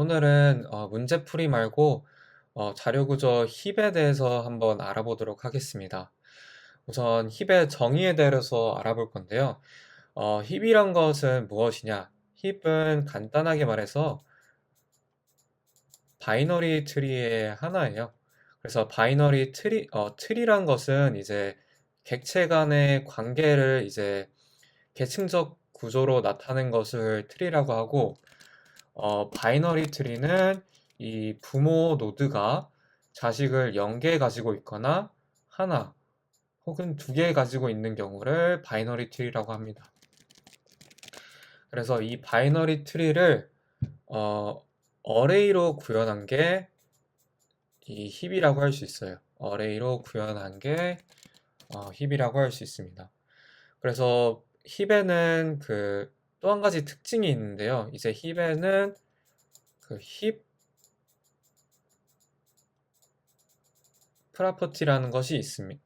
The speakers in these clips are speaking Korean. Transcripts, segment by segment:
오늘은 문제풀이 말고 자료구조 힙에 대해서 한번 알아보도록 하겠습니다. 우선 힙의 정의에 대해서 알아볼 건데요. 힙이란 것은 무엇이냐? 힙은 간단하게 말해서 바이너리 트리의 하나예요. 그래서 바이너리 트리란 것은 이제 객체 간의 관계를 이제 계층적 구조로 나타낸 것을 트리라고 하고, 바이너리 트리는 이 부모 노드가 자식을 0개 가지고 있거나 하나 혹은 2개 가지고 있는 경우를 바이너리 트리라고 합니다. 그래서 이 바이너리 트리를 어레이로 구현한 게 이 힙이라고 할 수 있어요. 어레이로 구현한 게 힙이라고 할 수 있습니다. 그래서 힙에는 또 한 가지 특징이 있는데요. 이제 힙에는 힙 프라퍼티라는 것이 있습니다.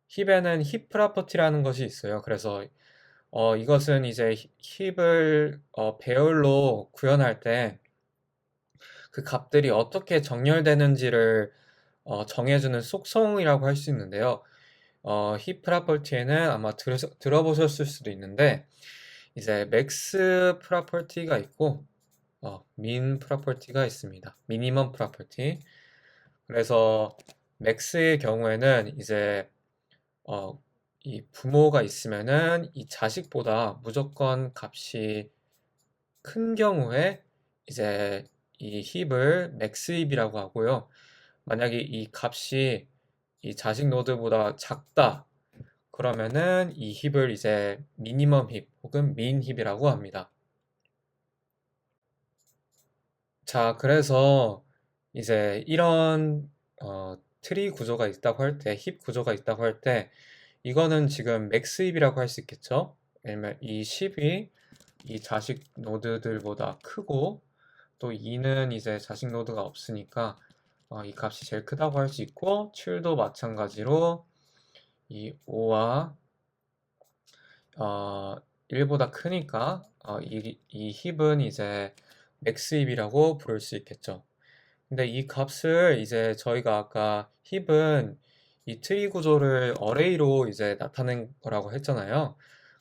힙에는 힙 프라퍼티라는 것이 있어요. 그래서 이것은 이제 힙을 배열로 구현할 때 그 값들이 어떻게 정렬되는지를 정해주는 속성이라고 할 수 있는데요. 힙 프라퍼티에는 아마 들어보셨을 수도 있는데 이제 맥스 프라퍼티가 있고 민 프로퍼티가 있습니다. 미니멈 프로퍼티. 그래서 맥스의 경우에는 이제 이 부모가 있으면은 이 자식보다 무조건 값이 큰 경우에 이제 이 힙을 맥스 힙이라고 하고요. 만약에 이 값이 이 자식 노드보다 작다 그러면은 이 힙을 이제 미니멈 힙 혹은 민 힙이라고 합니다. 자, 그래서 이제 이런 트리 구조가 있다고 할 때, 힙 구조가 있다고 할 때, 이거는 지금 맥스 힙이라고 할 수 있겠죠? 왜냐면 이 10이 이 자식 노드들보다 크고, 또 2는 이제 자식 노드가 없으니까 이 값이 제일 크다고 할 수 있고, 7도 마찬가지로 이 5와 1보다 크니까 이 힙은 이제 맥스 힙이라고 부를 수 있겠죠. 근데 이 값을 이제 저희가 아까 힙은 이 트리 구조를 어레이로 이제 나타낸 거라고 했잖아요.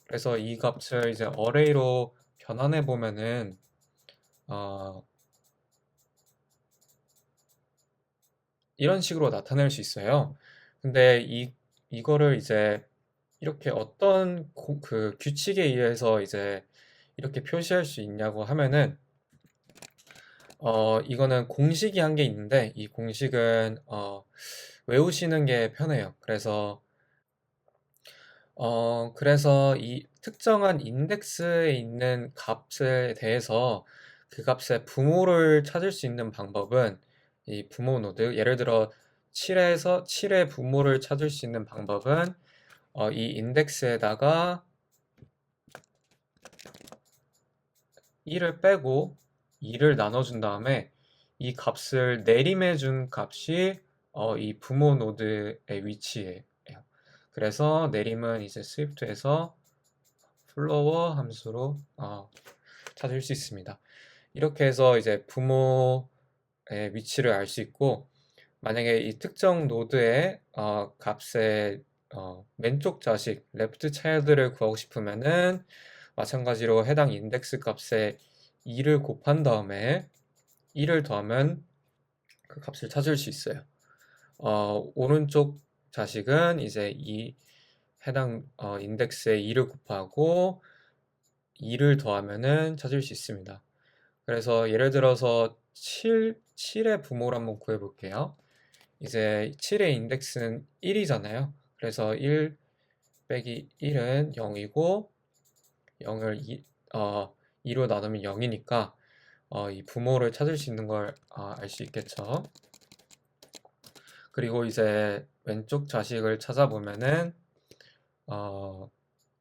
그래서 이 값을 이제 어레이로 변환해 보면은 어, 이런 식으로 나타낼 수 있어요. 근데 이거를 이제 이렇게 어떤 규칙에 의해서 이제 이렇게 표시할 수 있냐고 하면은 이거는 공식이 한 게 있는데 이 공식은 외우시는 게 편해요. 그래서 이 특정한 인덱스에 있는 값에 대해서 그 값의 부모를 찾을 수 있는 방법은 이 부모 노드, 예를 들어 7의 부모를 찾을 수 있는 방법은 이 인덱스에다가 1을 빼고 2를 나눠준 다음에 이 값을 내림해 준 값이 이 부모 노드의 위치예요. 그래서 내림은 이제 스위프트에서 플로어 함수로 찾을 수 있습니다. 이렇게 해서 이제 부모의 위치를 알 수 있고, 만약에 이 특정 노드의 값의 왼쪽 자식, 레프트 차일드를 구하고 싶으면은 마찬가지로 해당 인덱스 값에 2를 곱한 다음에 1을 더하면 그 값을 찾을 수 있어요. 오른쪽 자식은 이제 이 해당 인덱스에 2를 곱하고 2를 더하면은 찾을 수 있습니다. 그래서 예를 들어서 7의 부모를 한번 구해 볼게요. 이제 7의 인덱스는 1이잖아요. 그래서 1 빼기 1은 0이고 0을 2로 나누면 0이니까 이 부모를 찾을 수 있는 걸 알 수 있겠죠. 그리고 이제 왼쪽 자식을 찾아보면은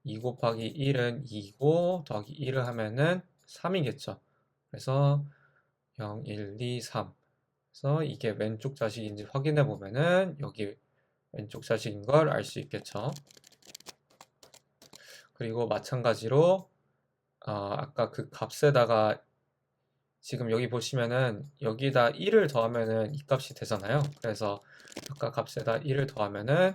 2 곱하기 1은 2고 더하기 1을 하면은 3이겠죠. 그래서 0, 1, 2, 3. 그래서 이게 왼쪽 자식인지 확인해 보면은 여기 왼쪽 자식인 걸 알 수 있겠죠. 그리고 마찬가지로 아까 그 값에다가 지금 여기 보시면은 여기다 1을 더하면은 이 값이 되잖아요. 그래서 아까 값에다 1을 더하면은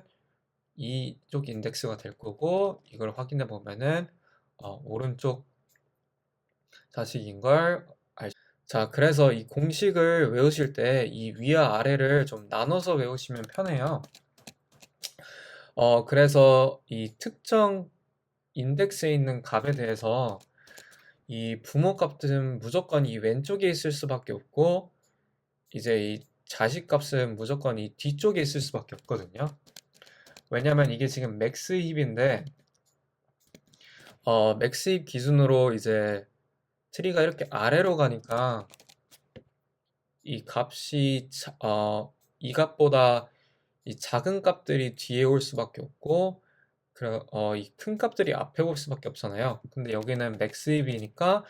이쪽 인덱스가 될 거고, 이걸 확인해 보면은 오른쪽 자식인 걸 알. 자, 그래서 이 공식을 외우실 때 이 위와 아래를 좀 나눠서 외우시면 편해요. 그래서 이 특정 인덱스에 있는 값에 대해서 이 부모 값은 무조건 이 왼쪽에 있을 수밖에 없고, 이제 이 자식 값은 무조건 이 뒤쪽에 있을 수밖에 없거든요. 왜냐면 이게 지금 맥스 힙인데, 맥스 힙 기준으로 이제 트리가 이렇게 아래로 가니까 이 값이 이 값보다 이 작은 값들이 뒤에 올 수밖에 없고, 이 큰 값들이 앞에 올 수밖에 없잖아요. 근데 여기는 맥스 힙이니까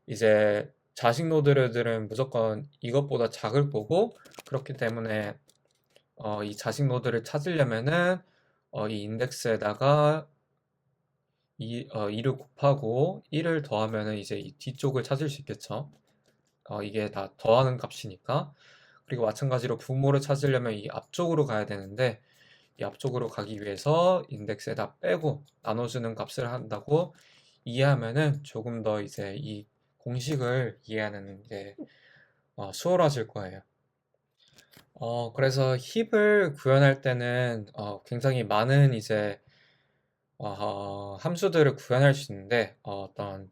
이제 자식 노드들은 무조건 이것보다 작을 거고, 그렇기 때문에 이 자식 노드를 찾으려면은 이 인덱스에다가 2를 곱하고 1을 더하면은 이제 이 뒤쪽을 찾을 수 있겠죠. 이게 다 더하는 값이니까. 그리고 마찬가지로 부모를 찾으려면 이 앞쪽으로 가야 되는데, 이 앞쪽으로 가기 위해서 인덱스에다 빼고 나눠주는 값을 한다고 이해하면은 조금 더 이제 이 공식을 이해하는 게 수월해질 거예요. 그래서 힙을 구현할 때는 굉장히 많은 이제 함수들을 구현할 수 있는데, 어떤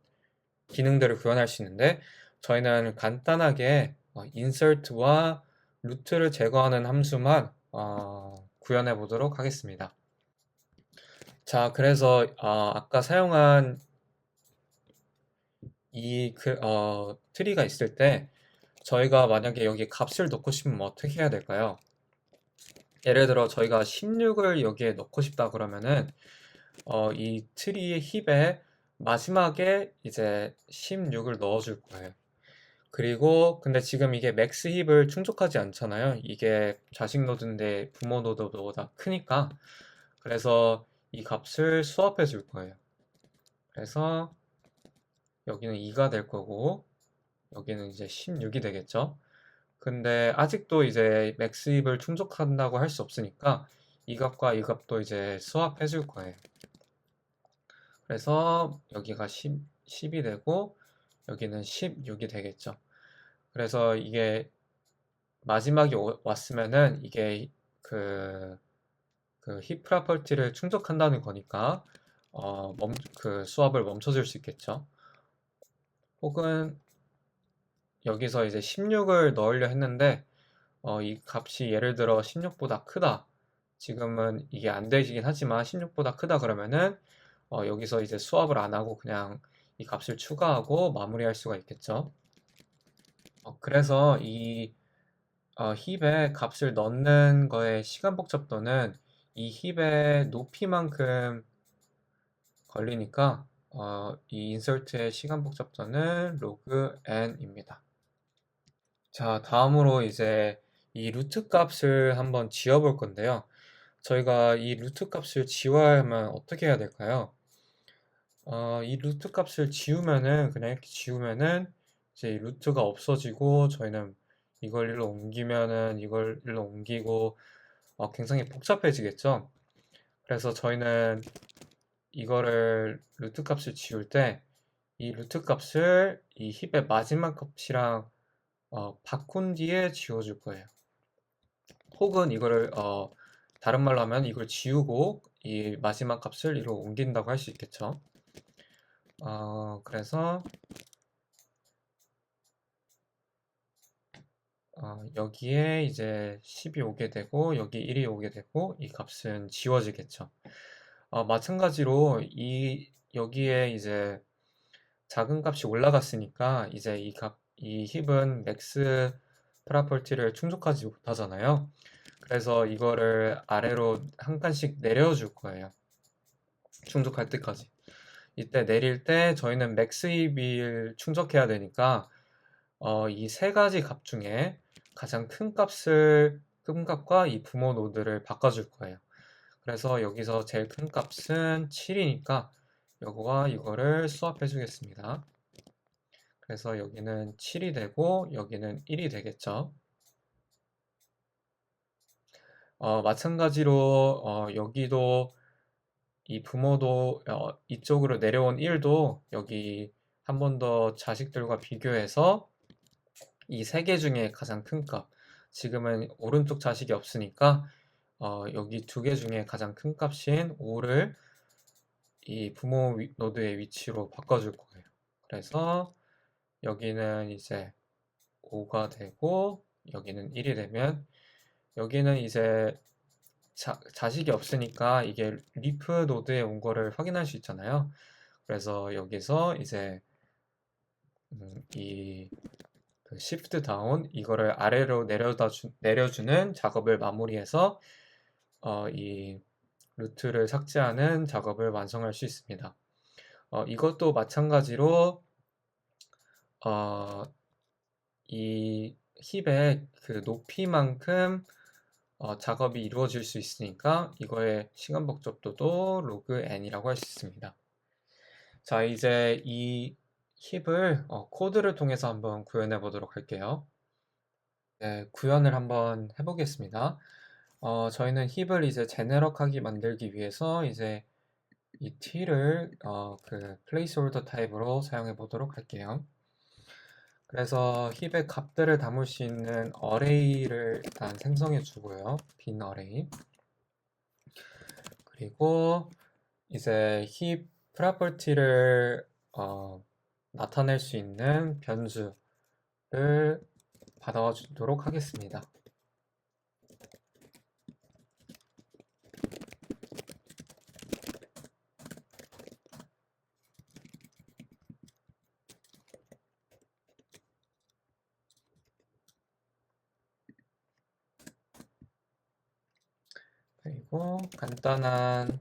기능들을 구현할 수 있는데, 저희는 간단하게 insert와 루트를 제거하는 함수만 구현해 보도록 하겠습니다. 자, 그래서 아까 사용한 이 트리가 있을 때 저희가 만약에 여기 값을 넣고 싶으면 어떻게 해야 될까요? 예를 들어 저희가 16을 여기에 넣고 싶다 그러면은 이 트리의 힙에 마지막에 이제 16을 넣어줄 거예요. 그리고 근데 지금 이게 맥스 힙을 충족하지 않잖아요. 이게 자식 노드인데 부모 노드보다 크니까. 그래서 이 값을 수합해 줄 거예요. 그래서 여기는 2가 될 거고, 여기는 이제 16이 되겠죠. 근데 아직도 이제 맥스 힙을 충족한다고 할 수 없으니까 이 값과 이 값도 이제 수합해 줄 거예요. 그래서 여기가 10이 되고 여기는 16이 되겠죠. 그래서 이게 마지막에 왔으면은 이게 그 힙 프로퍼티를 충족한다는 거니까 그 수합을 멈춰줄 수 있겠죠. 혹은 여기서 이제 16을 넣으려 했는데 이 값이 예를 들어 16보다 크다. 지금은 이게 안 되시긴 하지만 16보다 크다 그러면은 여기서 이제 수합을 안 하고 그냥 이 값을 추가하고 마무리할 수가 있겠죠. 그래서 이 힙에 값을 넣는 거의 시간 복잡도는 이 힙의 높이만큼 걸리니까 이 인설트의 시간 복잡도는 로그 n입니다. 자, 다음으로 이제 이 루트 값을 한번 지어볼 건데요. 저희가 이 루트 값을 지워야 하면 어떻게 해야 될까요? 이 루트 값을 지우면은 그냥 이렇게 지우면은 이제 이 루트가 없어지고, 저희는 이걸 일로 옮기면은 이걸 일로 옮기고 굉장히 복잡해지겠죠. 그래서 저희는 이거를 루트 값을 지울 때 이 루트 값을 이 힙의 마지막 값이랑 바꾼 뒤에 지워줄 거예요. 혹은 이거를 다른 말로 하면 이걸 지우고 이 마지막 값을 이로 옮긴다고 할 수 있겠죠. 그래서 여기에 이제 10이 오게 되고 여기 1이 오게 되고 이 값은 지워지겠죠. 마찬가지로 여기에 이제 작은 값이 올라갔으니까 이제 이 힙은 맥스 프로퍼티를 충족하지 못하잖아요. 그래서 이거를 아래로 한 칸씩 내려줄 거예요. 충족할 때까지. 이때 내릴 때 저희는 맥스 힙을 충족해야 되니까 이 세 가지 값 중에 가장 큰 값과 이 부모 노드를 바꿔줄 거예요. 그래서 여기서 제일 큰 값은 7이니까 이거와 이거를 수합해 주겠습니다. 그래서 여기는 7이 되고 여기는 1이 되겠죠. 마찬가지로 여기도 이 부모도 이쪽으로 내려온 1도 여기 한 번 더 자식들과 비교해서 이 세 개 중에 가장 큰 값. 지금은 오른쪽 자식이 없으니까 여기 두 개 중에 가장 큰 값인 5를 이 부모 노드의 위치로 바꿔줄 거예요. 그래서 여기는 이제 5가 되고 여기는 1이 되면 여기는 이제 자식이 없으니까 이게 리프 노드에 온 거를 확인할 수 있잖아요. 그래서 여기서 이제 이 시프트 다운 이거를 아래로 내려주는 작업을 마무리해서 이 루트를 삭제하는 작업을 완성할 수 있습니다. 이것도 마찬가지로 이 힙의 그 높이만큼 작업이 이루어질 수 있으니까 이거의 시간 복잡도도 로그 n이라고 할 수 있습니다. 자, 이제 이 힙을 코드를 통해서 한번 구현해 보도록 할게요. 네, 구현을 한번 해보겠습니다. 저희는 힙을 이제 제네럴하게 만들기 위해서 이제 이 t를 그 placeholder 타입으로 사용해 보도록 할게요. 그래서 힙의 값들을 담을 수 있는 어레이를 일단 생성해 주고요. 빈 어레이. 그리고 이제 힙 프로퍼티를 나타낼 수 있는 변수를 받아와 주도록 하겠습니다. 그리고 간단한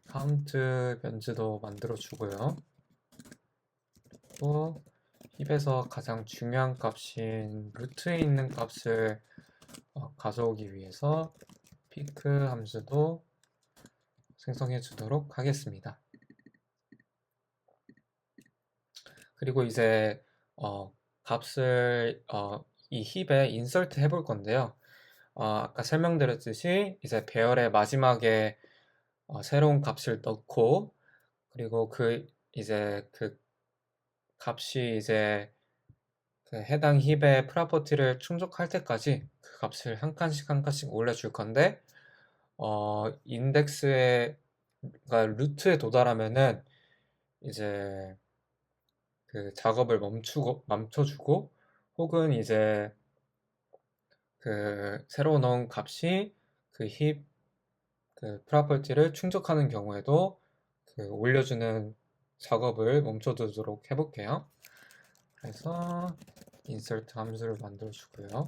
카운트 변수도 만들어 주고요. 그리고 힙에서 가장 중요한 값인 루트에 있는 값을 가져오기 위해서 피크 함수도 생성해 주도록 하겠습니다. 그리고 이제 값을 이 힙에 인서트 해볼 건데요. 아까 설명드렸듯이 이제 배열의 마지막에 새로운 값을 넣고 그리고 이제 그 값이 이제 그 해당 힙의 프로퍼티를 충족할 때까지 그 값을 한 칸씩 한 칸씩 올려줄 건데 인덱스에 그러니까 루트에 도달하면은 이제 그 작업을 멈춰주고 혹은 이제 그 새로 넣은 값이 그 힙 그 프로퍼티를 충족하는 경우에도 그 올려주는 작업을 멈춰두도록 해볼게요. 그래서 insert 함수를 만들어 주고요.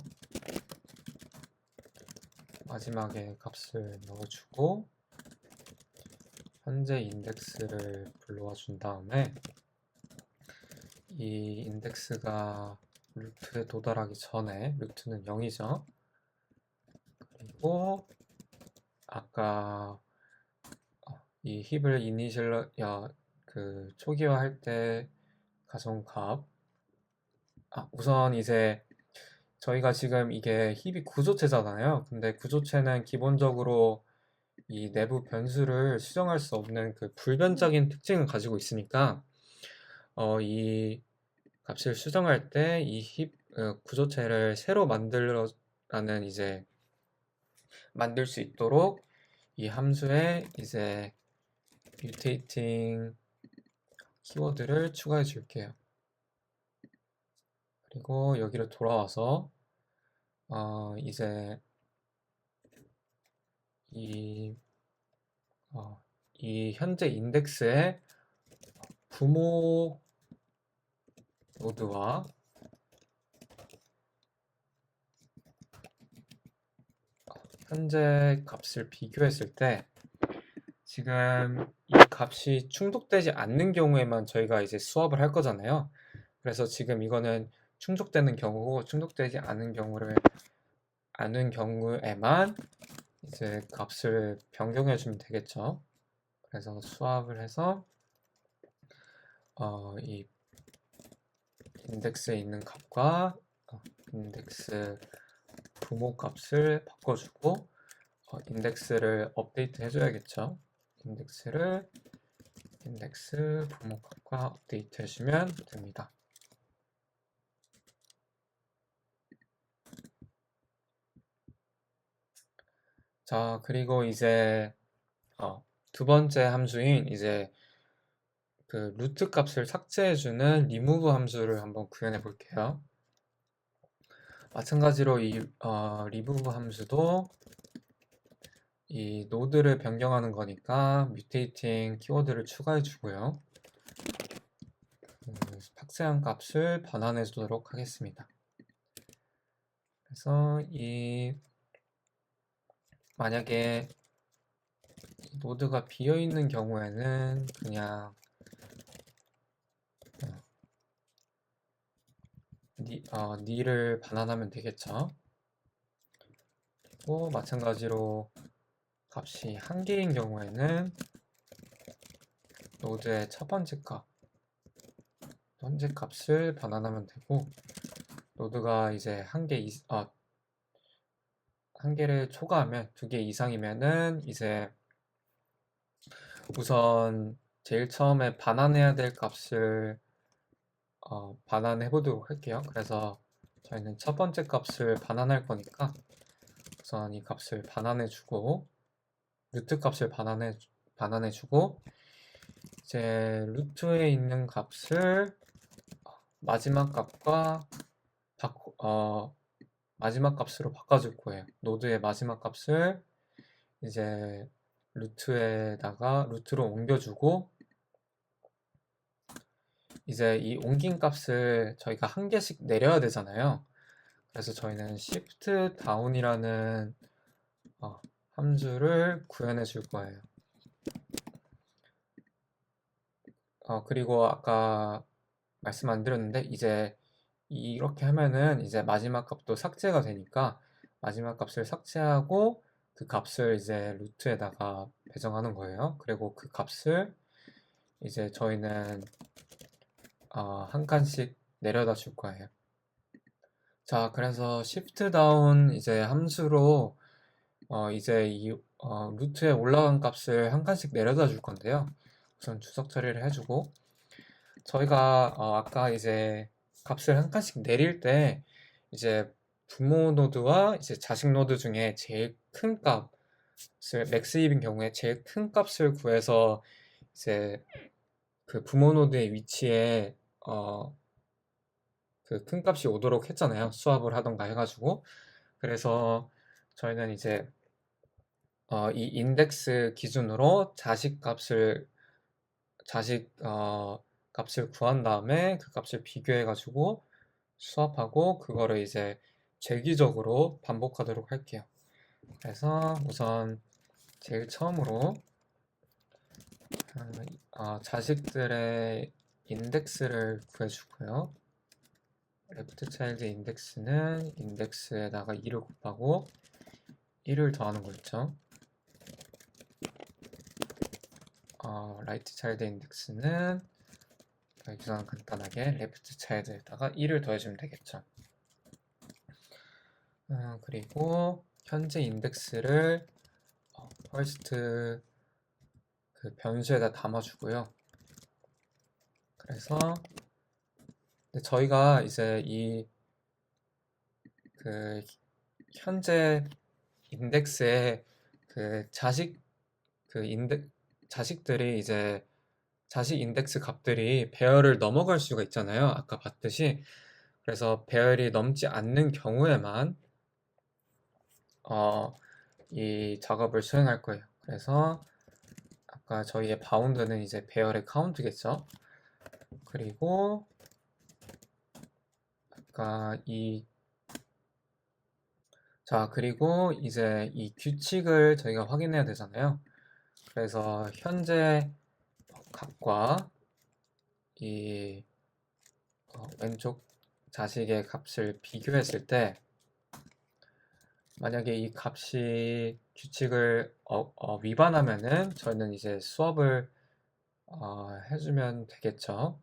마지막에 값을 넣어주고 현재 인덱스를 불러와 준 다음에 이 인덱스가 루트에 도달하기 전에 루트는 0이죠. 그리고 아까 이 힙을 그 초기화할 때 가져온 값 우선 이제 저희가 지금 이게 힙이 구조체잖아요. 근데 구조체는 기본적으로 이 내부 변수를 수정할 수 없는 그 불변적인 특징을 가지고 있으니까 이 값을 수정할 때 이 힙 구조체를 새로 만들라는 이제 만들 수 있도록 이 함수에 이제 mutating 키워드를 추가해 줄게요. 그리고 여기로 돌아와서 이제 이 현재 인덱스의 부모 노드와 현재 값을 비교했을 때 지금 이 값이 충족되지 않는 경우에만 저희가 이제 수업을 할 거잖아요. 그래서 지금 이거는 충족되는 경우고 충족되지 않은 경우에만 이제 값을 변경해 주면 되겠죠. 그래서 수합을 해서 이 인덱스에 있는 값과 인덱스 부모 값을 바꿔주고 인덱스를 업데이트 해줘야겠죠. 인덱스 부모 값과 업데이트 해주면 됩니다. 자, 그리고 이제 두 번째 함수인 이제 그 루트 값을 삭제해주는 remove 함수를 한번 구현해 볼게요. 마찬가지로 이 remove 함수도 이 노드를 변경하는 거니까 mutating 키워드를 추가해 주고요. 삭제한 값을 반환해 주도록 하겠습니다. 그래서 만약에 노드가 비어 있는 경우에는 그냥 nil을 반환하면 되겠죠. 그리고 마찬가지로 값이 한 개인 경우에는 노드의 첫 번째 값, 현재 값을 반환하면 되고, 노드가 이제 한 개를 초과하면 2개 이상이면은 이제 우선 제일 처음에 반환해야 될 값을 반환해 보도록 할게요. 그래서 저희는 첫 번째 값을 반환할 거니까 우선 이 값을 반환해 주고 루트 값을 반환해 주고 이제 루트에 있는 값을 마지막 값과 마지막 값으로 바꿔줄 거예요. 노드의 마지막 값을 이제 루트로 옮겨주고 이제 이 옮긴 값을 저희가 한 개씩 내려야 되잖아요. 그래서 저희는 shift down이라는 함수를 구현해 줄 거예요. 그리고 아까 말씀 안 드렸는데 이제 이렇게 하면은 이제 마지막 값도 삭제가 되니까 마지막 값을 삭제하고 그 값을 이제 루트에다가 배정하는 거예요. 그리고 그 값을 이제 저희는 한 칸씩 내려다 줄 거예요. 자, 그래서 shift down 이제 함수로 이제 이 루트에 올라간 값을 한 칸씩 내려다 줄 건데요. 우선 주석 처리를 해주고 저희가 아까 이제 값을 한 칸씩 내릴 때 이제 부모 노드와 이제 자식 노드 중에 제일 큰 값을 맥스입인 경우에 제일 큰 값을 구해서 이제 그 부모 노드의 위치에 그 큰 값이 오도록 했잖아요. 수합을 하던가 해가지고 그래서 저희는 이제 이 인덱스 기준으로 자식 값을 구한 다음에 그 값을 비교해 가지고 수합하고 그거를 이제 재기적으로 반복하도록 할게요. 그래서 우선 제일 처음으로 자식들의 인덱스를 구해주고요. 레프트 차일드 인덱스는 인덱스에다가 2를 곱하고 1을 더하는 거 있죠. 라이트 차일드 인덱스는 여기서 간단하게 레프트 차일드에다가 1을 더해주면 되겠죠. 그리고 현재 인덱스를 first 그 변수에다 담아주고요. 그래서 저희가 이제 그 현재 인덱스의 그 자식들이 이제 자식 인덱스 값들이 배열을 넘어갈 수가 있잖아요. 아까 봤듯이. 그래서 배열이 넘지 않는 경우에만 이 작업을 수행할 거예요. 그래서 아까 저희의 바운드는 이제 배열의 카운트겠죠. 그리고 아까 그리고 이제 이 규칙을 저희가 확인해야 되잖아요. 그래서 현재 값과 이 왼쪽 자식의 값을 비교했을 때 만약에 이 값이 규칙을 위반하면은 저희는 이제 수업을 해주면 되겠죠.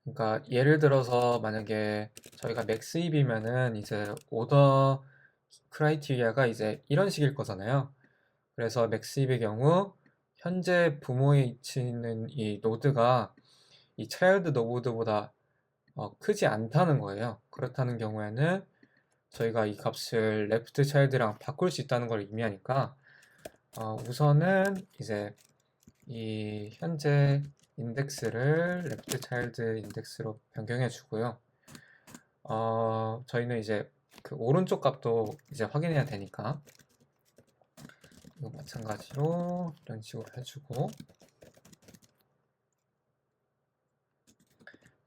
그러니까 예를 들어서 만약에 저희가 맥스입이면은 이제 오더 크라이테리아가 이제 이런 식일 거잖아요. 그래서 맥스입의 경우 현재 부모에 위치는 이 노드가 이 차일드 노드보다 크지 않다는 거예요. 그렇다는 경우에는 저희가 이 값을 레프트 차일드랑 바꿀 수 있다는 걸 의미하니까 우선은 이제 이 현재 인덱스를 레프트 차일드 인덱스로 변경해 주고요. 저희는 이제 그 오른쪽 값도 이제 확인해야 되니까 이거 마찬가지로 이런 식으로 해주고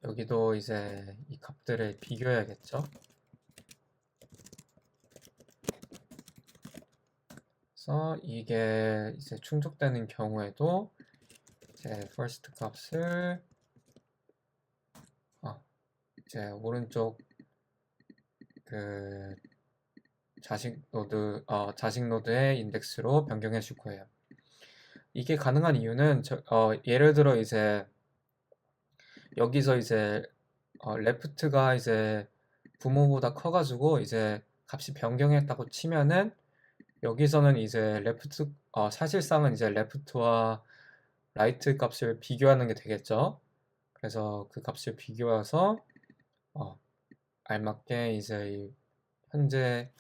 여기도 이제 이 값들을 비교해야겠죠. 그래서 이게 이제 충족되는 경우에도 이제 first 값을 이제 오른쪽 그 자식 노드의 인덱스로 변경해 줄 거예요. 이게 가능한 이유는 예를 들어 이제 여기서 이제 레프트가 이제 부모보다 커가지고 이제 값이 변경했다고 치면은 여기서는 이제 레프트 사실상은 이제 레프트와 라이트 값을 비교하는 게 되겠죠. 그래서 그 값을 비교해서 알맞게 이제 현재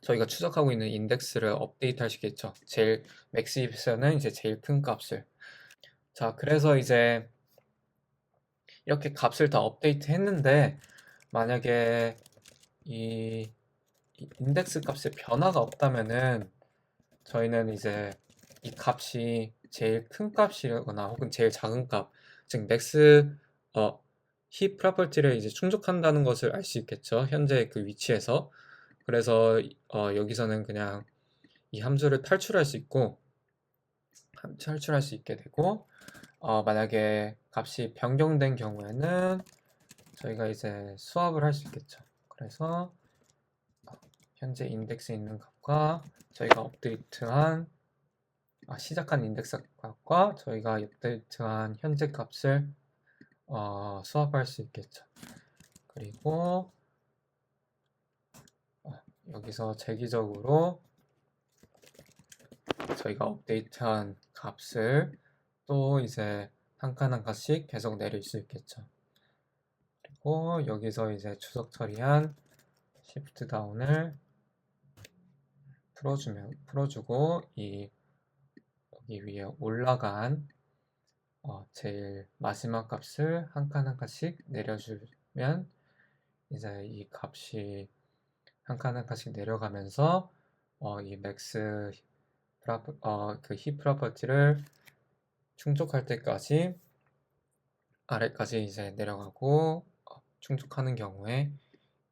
저희가 추적하고 있는 인덱스를 업데이트 할 수 있겠죠. 제일 맥스입에서는 이제 제일 큰 값을. 자, 그래서 이제 이렇게 값을 다 업데이트 했는데 만약에 이 인덱스 값에 변화가 없다면은 저희는 이제 이 값이 제일 큰 값이거나 혹은 제일 작은 값, 즉 맥스 힙 프로퍼티를 이제 충족한다는 것을 알 수 있겠죠. 현재 그 위치에서. 그래서 여기서는 그냥 이 함수를 탈출할 수 있고 탈출할 수 있게 되고 만약에 값이 변경된 경우에는 저희가 이제 수합을 할 수 있겠죠. 그래서 현재 인덱스에 있는 값과 저희가 업데이트한 시작한 인덱스 값과 저희가 업데이트한 현재 값을 수합할 수 있겠죠. 그리고 여기서 재기적으로 저희가 업데이트한 값을 또 이제 한 칸 한 칸씩 계속 내릴 수 있겠죠. 그리고 여기서 이제 추적 처리한 시프트 다운을 풀어주고 여기 위에 올라간 제일 마지막 값을 한 칸 한 칸씩 내려주면 이제 이 값이 한 칸 한 칸씩 내려가면서 이 맥스 그 힙 프로퍼티를 충족할 때까지 아래까지 이제 내려가고 충족하는 경우에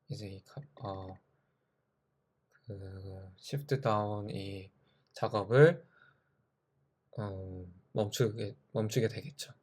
이제 이 그 시프트 다운 이 작업을 멈추게 되겠죠.